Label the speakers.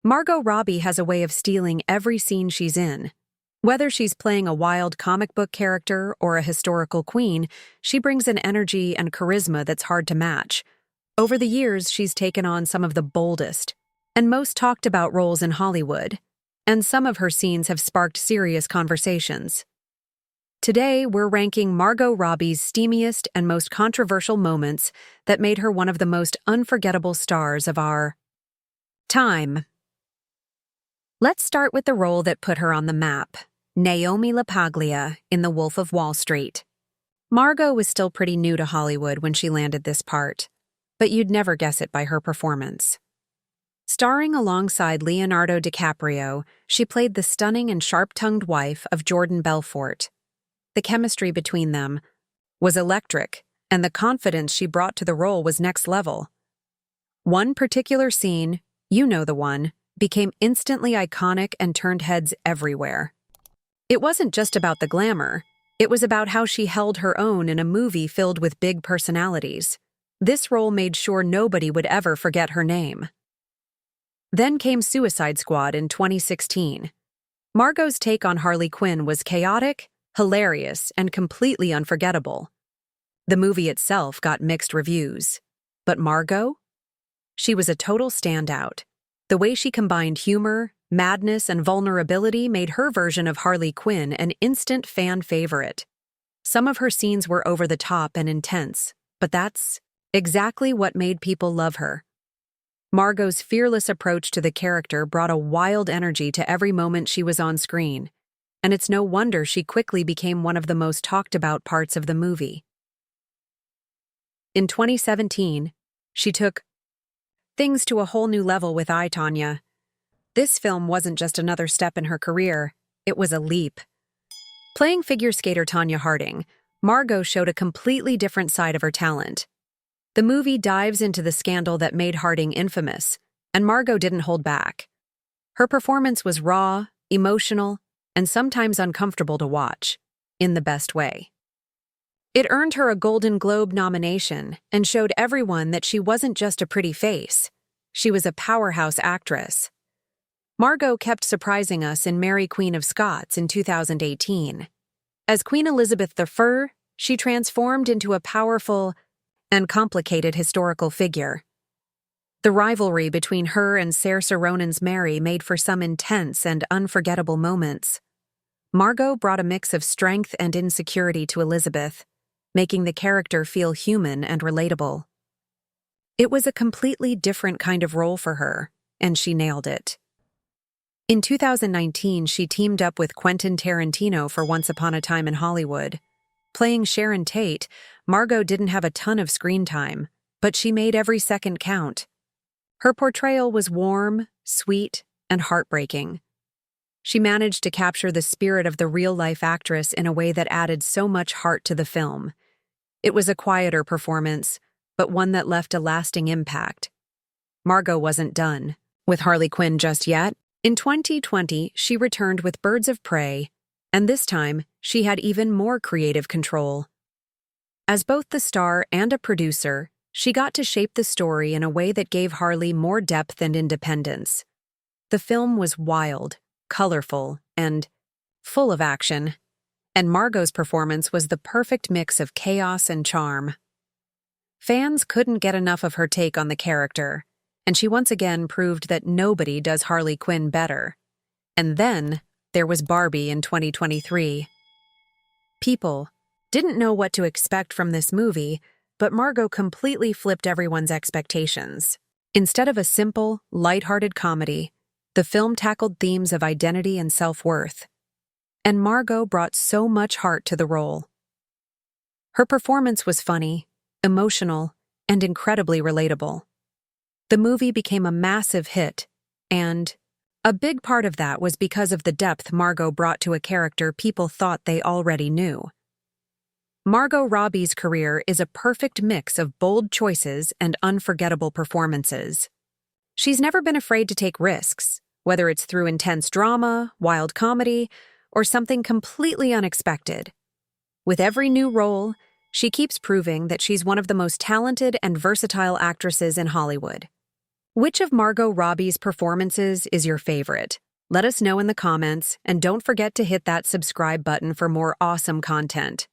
Speaker 1: Margot Robbie has a way of stealing every scene she's in. Whether she's playing a wild comic book character or a historical queen, she brings an energy and charisma that's hard to match. Over the years, she's taken on some of the boldest and most talked about roles in Hollywood, and some of her scenes have sparked serious conversations. Today, we're ranking Margot Robbie's steamiest and most controversial moments that made her one of the most unforgettable stars of our time. Let's start with the role that put her on the map, Naomi LaPaglia in The Wolf of Wall Street. Margot was still pretty new to Hollywood when she landed this part, but you'd never guess it by her performance. Starring alongside Leonardo DiCaprio, she played the stunning and sharp-tongued wife of Jordan Belfort. The chemistry between them was electric, and the confidence she brought to the role was next level. One particular scene, you know the one, became instantly iconic and turned heads everywhere. It wasn't just about the glamour, it was about how she held her own in a movie filled with big personalities. This role made sure nobody would ever forget her name. Then came Suicide Squad in 2016. Margot's take on Harley Quinn was chaotic, hilarious, and completely unforgettable. The movie itself got mixed reviews. But Margot? She was a total standout. The way she combined humor, madness, and vulnerability made her version of Harley Quinn an instant fan favorite. Some of her scenes were over the top and intense, but that's exactly what made people love her. Margot's fearless approach to the character brought a wild energy to every moment she was on screen, and it's no wonder she quickly became one of the most talked about parts of the movie. In 2017, she took things to a whole new level with I, Tonya. This film wasn't just another step in her career, it was a leap. Playing figure skater Tonya Harding, Margot showed a completely different side of her talent. The movie dives into the scandal that made Harding infamous, and Margot didn't hold back. Her performance was raw, emotional, and sometimes uncomfortable to watch, in the best way. It earned her a Golden Globe nomination and showed everyone that she wasn't just a pretty face. She was a powerhouse actress. Margot kept surprising us in Mary Queen of Scots in 2018. As Queen Elizabeth I, she transformed into a powerful and complicated historical figure. The rivalry between her and Saoirse Ronan's Mary made for some intense and unforgettable moments. Margot brought a mix of strength and insecurity to Elizabeth, making the character feel human and relatable. It was a completely different kind of role for her, and she nailed it. In 2019, she teamed up with Quentin Tarantino for Once Upon a Time in Hollywood. Playing Sharon Tate, Margot didn't have a ton of screen time, but she made every second count. Her portrayal was warm, sweet, and heartbreaking. She managed to capture the spirit of the real-life actress in a way that added so much heart to the film. It was a quieter performance, but one that left a lasting impact. Margot wasn't done with Harley Quinn just yet. In 2020, she returned with Birds of Prey, and this time, she had even more creative control. As both the star and a producer, she got to shape the story in a way that gave Harley more depth and independence. The film was wild, colorful, and full of action, and Margot's performance was the perfect mix of chaos and charm. Fans couldn't get enough of her take on the character, and she once again proved that nobody does Harley Quinn better. And then, there was Barbie in 2023. People didn't know what to expect from this movie, but Margot completely flipped everyone's expectations. Instead of a simple, lighthearted comedy, the film tackled themes of identity and self-worth. And Margot brought so much heart to the role. Her performance was funny, emotional, and incredibly relatable. The movie became a massive hit, and a big part of that was because of the depth Margot brought to a character people thought they already knew. Margot Robbie's career is a perfect mix of bold choices and unforgettable performances. She's never been afraid to take risks, whether it's through intense drama, wild comedy, or something completely unexpected. With every new role, she keeps proving that she's one of the most talented and versatile actresses in Hollywood. Which of Margot Robbie's performances is your favorite? Let us know in the comments, and don't forget to hit that subscribe button for more awesome content.